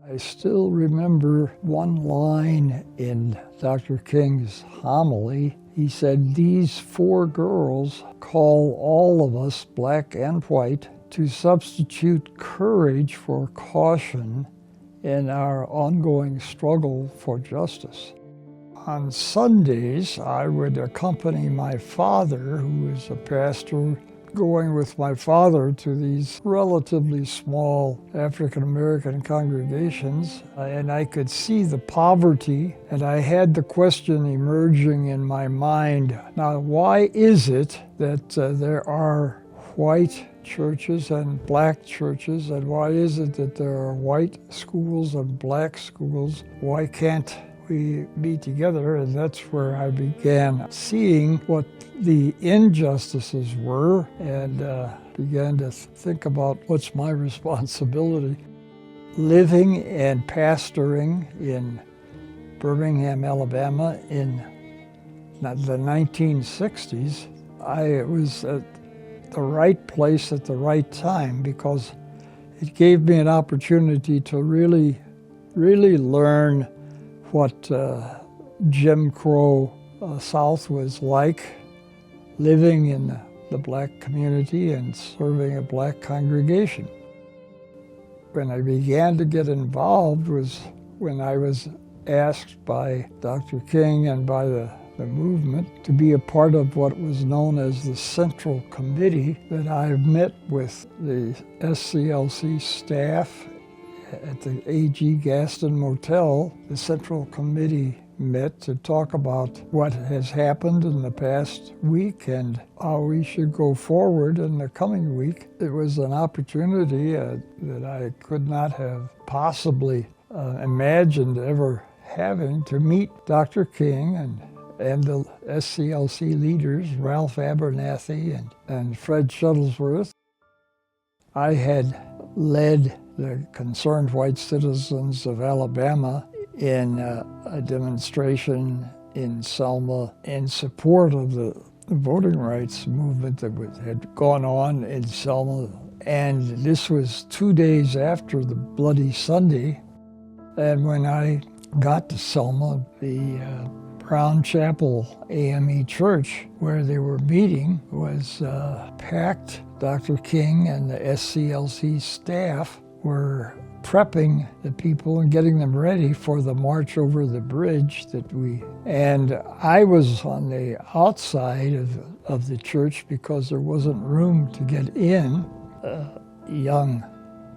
I still remember one line in Dr. King's homily. He said, "These four girls call all of us, black and white, to substitute courage for caution in our ongoing struggle for justice." On Sundays, I would accompany my father, who was a pastor, going with my father to these relatively small African-American congregations, and I could see the poverty, and I had the question emerging in my mind, now why is it that there are white churches and black churches, and why is it that there are white schools and black schools? Why can't we be together? And that's where I began seeing what the injustices were and began to think about what's my responsibility. Living and pastoring in Birmingham, Alabama in the 1960s, I was at the right place at the right time because it gave me an opportunity to really learn what Jim Crow South was like, living in the black community and serving a black congregation. When I began to get involved was when I was asked by Dr. King and by the movement to be a part of what was known as the Central Committee, that I met with the SCLC staff at the A.G. Gaston Motel. The Central Committee met to talk about what has happened in the past week and how we should go forward in the coming week. It was an opportunity that I could not have possibly imagined ever having, to meet Dr. King and the SCLC leaders, Ralph Abernathy and Fred Shuttlesworth. I had led the Concerned White Citizens of Alabama in a demonstration in Selma in support of the voting rights movement that had gone on in Selma. And this was 2 days after the Bloody Sunday. And when I got to Selma, the Brown Chapel AME Church, where they were meeting, was packed. Dr. King and the SCLC staff were prepping the people and getting them ready for the march over the bridge and I was on the outside of the church because there wasn't room to get in. A young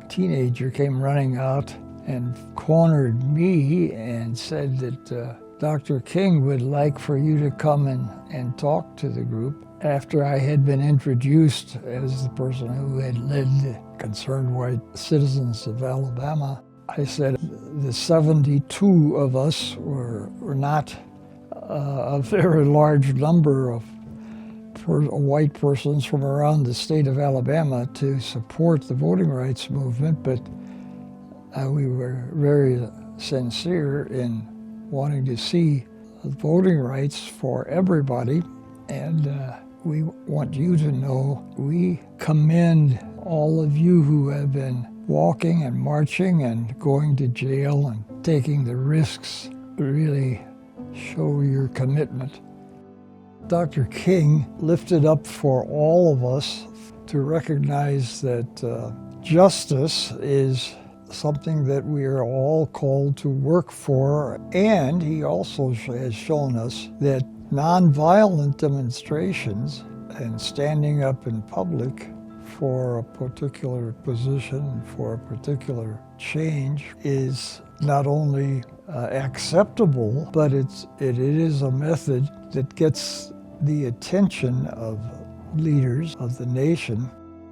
teenager came running out and cornered me and said that Dr. King would like for you to come and talk to the group. After I had been introduced as the person who had led the Concerned White Citizens of Alabama, I said the 72 of us were not a very large number of white persons from around the state of Alabama to support the voting rights movement, but we were very sincere in wanting to see voting rights for everybody, and we want you to know we commend all of you who have been walking and marching and going to jail and taking the risks. Really show your commitment. Dr. King lifted up for all of us to recognize that justice is something that we are all called to work for, and he also has shown us that nonviolent demonstrations and standing up in public for a particular position, for a particular change, is not only acceptable, but it is a method that gets the attention of leaders of the nation.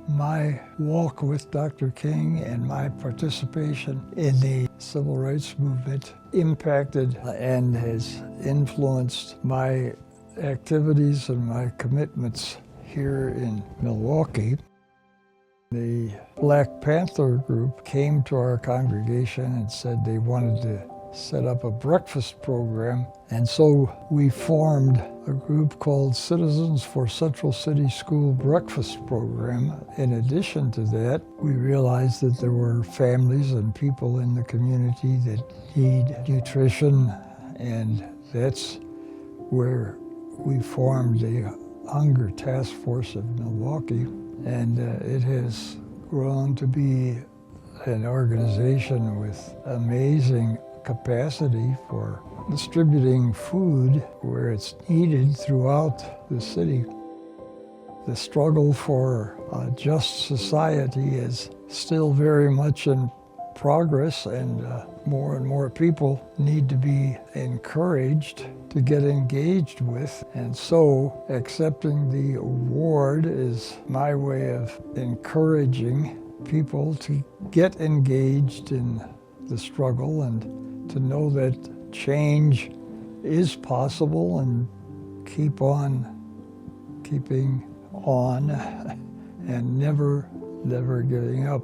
My walk with Dr. King and my participation in the civil rights movement impacted and has influenced my activities and my commitments here in Milwaukee. The Black Panther group came to our congregation and said they wanted to set up a breakfast program. And so we formed a group called Citizens for Central City School Breakfast Program. In addition to that, we realized that there were families and people in the community that need nutrition, and that's where we formed the Hunger Task Force of Milwaukee. And it has grown to be an organization with amazing capacity for distributing food where it's needed throughout the city. The struggle for a just society is still very much in progress, and more people need to be encouraged to get engaged with. And so accepting the award is my way of encouraging people to get engaged in the struggle and to know that change is possible, and keep on keeping on and never giving up.